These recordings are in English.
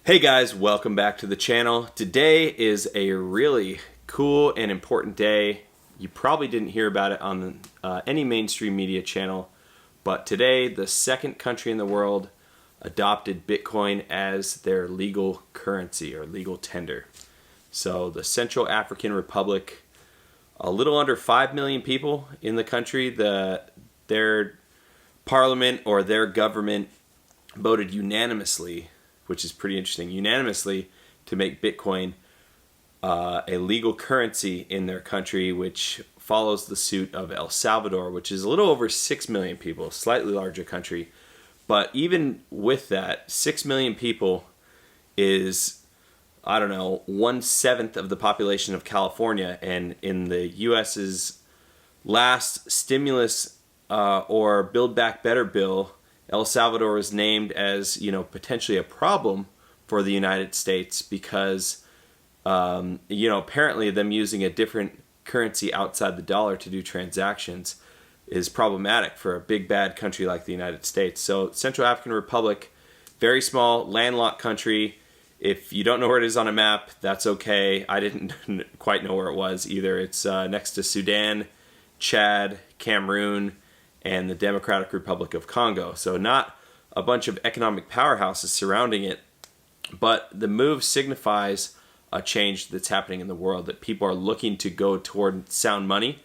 Hey guys, welcome back to the channel. Today is a really cool and important day. You probably didn't hear about it on any mainstream media channel, but today the second country in the world adopted Bitcoin as their legal currency or legal tender. So the Central African Republic, a little under 5 million people in the country, their parliament or their government voted unanimously, which is pretty interesting, unanimously to make Bitcoin a legal currency in their country, which follows the suit of El Salvador, which is a little over 6 million people, slightly larger country. But even with that, 6 million people is, I don't know, 1/7 of the population of California. And in the U.S.'s last stimulus or Build Back Better bill, El Salvador was named as, potentially a problem for the United States because, apparently them using a different currency outside the dollar to do transactions is problematic for a big bad country like the United States. So Central African Republic, very small, landlocked country. If you don't know where it is on a map, that's okay. I didn't quite know where it was either. It's next to Sudan, Chad, Cameroon, and the Democratic Republic of Congo. So not a bunch of economic powerhouses surrounding it, but the move signifies a change that's happening in the world, that people are looking to go toward sound money.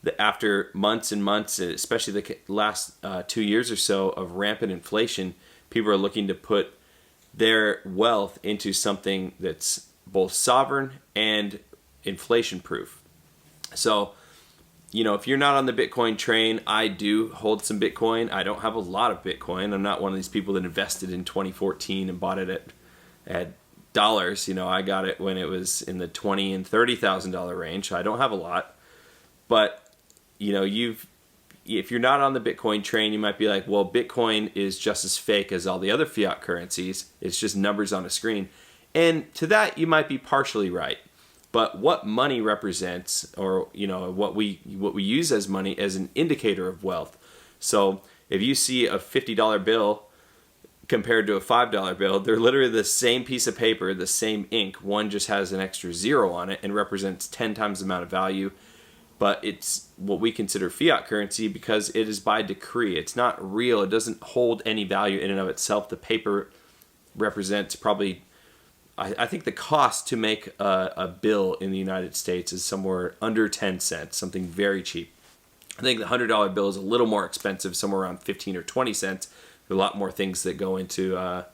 That after months and months, especially the last 2 years or so of rampant inflation, people are looking to put their wealth into something that's both sovereign and inflation proof. So, if you're not on the Bitcoin train, I do hold some Bitcoin. I don't have a lot of Bitcoin. I'm not one of these people that invested in 2014 and bought it at dollars. I got it when it was in the $20,000 and $30,000 range. So I don't have a lot. But, if you're not on the Bitcoin train, you might be like, well, Bitcoin is just as fake as all the other fiat currencies. It's just numbers on a screen. And to that, you might be partially right. But what money represents, or what we use as money, as an indicator of wealth. So if you see a $50 bill compared to a $5 bill, they're literally the same piece of paper, the same ink. One just has an extra zero on it and represents 10 times the amount of value. But it's what we consider fiat currency because it is by decree. It's not real. It doesn't hold any value in and of itself. The paper represents probably, I think the cost to make a bill in the United States is somewhere under 10 cents, something very cheap. I think the $100 bill is a little more expensive, somewhere around 15 or 20 cents. There are a lot more things that go into,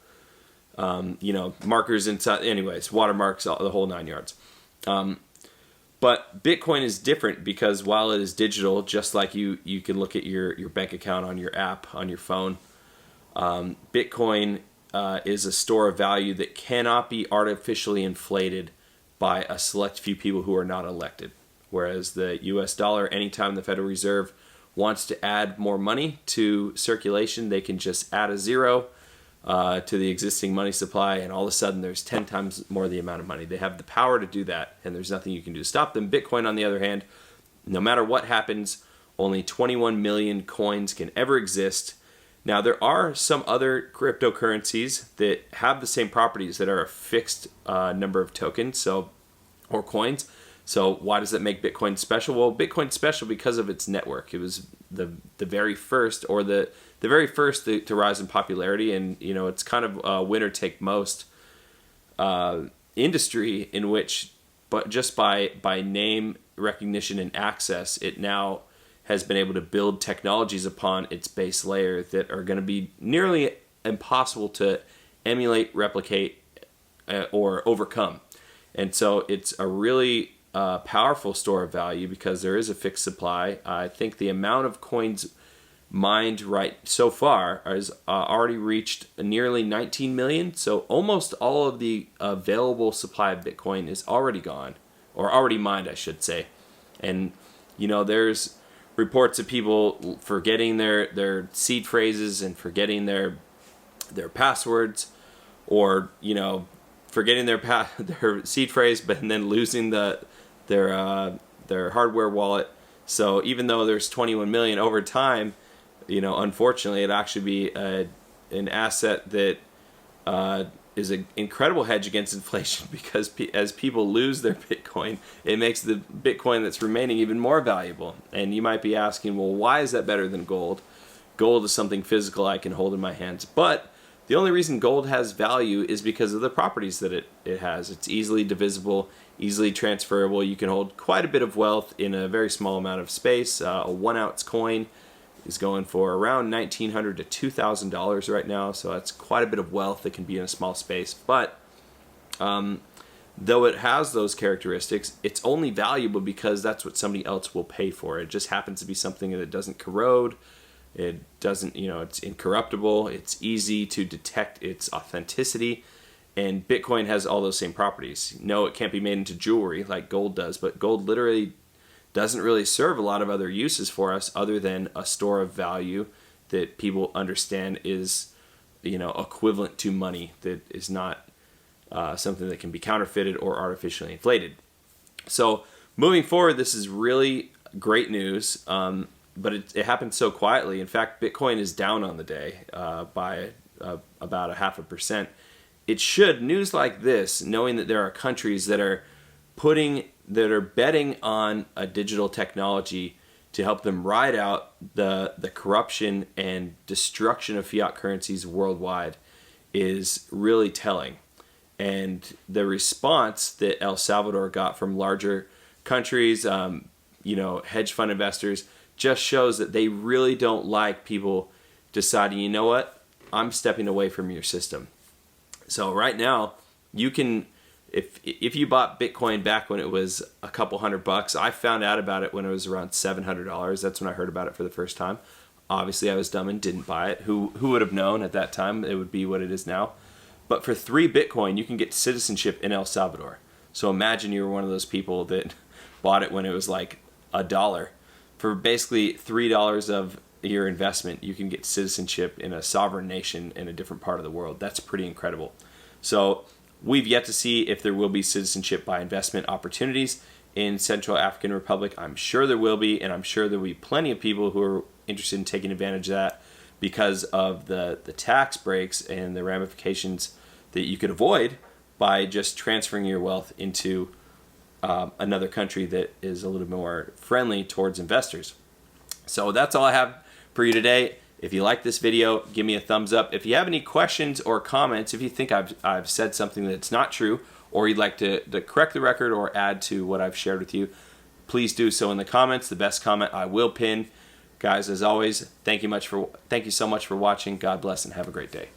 markers inside. Anyways, watermarks, the whole 9 yards. But Bitcoin is different because while it is digital, just like you can look at your bank account on your app on your phone, Bitcoin is a store of value that cannot be artificially inflated by a select few people who are not elected. Whereas the US dollar, anytime the Federal Reserve wants to add more money to circulation, they can just add a zero to the existing money supply, and all of a sudden there's 10 times more the amount of money. They have the power to do that, and there's nothing you can do to stop them. Bitcoin, on the other hand, no matter what happens, only 21 million coins can ever exist. Now, there are some other cryptocurrencies that have the same properties, that are a fixed number of tokens, or coins. So why does that make Bitcoin special? Well, Bitcoin's special because of its network. It was the very first, or the very first to rise in popularity, and it's kind of a winner take most industry in which, but just by name recognition and access, it now has been able to build technologies upon its base layer that are going to be nearly impossible to emulate, replicate, or overcome. And so it's a really powerful store of value because there is a fixed supply. I think the amount of coins mined right so far has already reached nearly 19 million. So almost all of the available supply of Bitcoin is already gone, or already mined, I should say. And there's reports of people forgetting their seed phrases and forgetting their passwords, or forgetting their seed phrase, but then losing their hardware wallet. So even though there's 21 million over time, unfortunately, it'd actually be an asset that is an incredible hedge against inflation because as people lose their Bitcoin, it makes the Bitcoin that's remaining even more valuable. And you might be asking, well, why is that better than gold? Gold is something physical I can hold in my hands. But the only reason gold has value is because of the properties that it has. It's easily divisible, easily transferable. You can hold quite a bit of wealth in a very small amount of space. A 1 ounce coin is going for around $1,900 to $2,000 right now, so that's quite a bit of wealth that can be in a small space. But though it has those characteristics, it's only valuable because that's what somebody else will pay for. It just happens to be something that doesn't corrode. It doesn't, it's incorruptible. It's easy to detect its authenticity, and Bitcoin has all those same properties. No, it can't be made into jewelry like gold does, but gold literally doesn't really serve a lot of other uses for us other than a store of value that people understand is, equivalent to money, that is not something that can be counterfeited or artificially inflated. So moving forward, this is really great news, but it happened so quietly. In fact, Bitcoin is down on the day by about 0.5%. It should, news like this, knowing that there are countries that are betting on a digital technology to help them ride out the corruption and destruction of fiat currencies worldwide, is really telling. And the response that El Salvador got from larger countries, hedge fund investors, just shows that they really don't like people deciding, you know what, I'm stepping away from your system. So right now, you can, if you bought Bitcoin back when it was a couple $100, I found out about it when it was around $700. That's when I heard about it for the first time. Obviously, I was dumb and didn't buy it. Who would have known at that time it would be what it is now? But for 3 Bitcoin, you can get citizenship in El Salvador. So imagine you were one of those people that bought it when it was like $1. For basically $3 of your investment, you can get citizenship in a sovereign nation in a different part of the world. That's pretty incredible. So we've yet to see if there will be citizenship by investment opportunities in Central African Republic. I'm sure there will be, and I'm sure there will be plenty of people who are interested in taking advantage of that because of the tax breaks and the ramifications that you could avoid by just transferring your wealth into another country that is a little more friendly towards investors. So that's all I have for you today. If you like this video, give me a thumbs up. If you have any questions or comments, if you think I've said something that's not true, or you'd like to correct the record or add to what I've shared with you, please do so in the comments. The best comment I will pin. Guys, as always, thank you so much for watching. God bless and have a great day.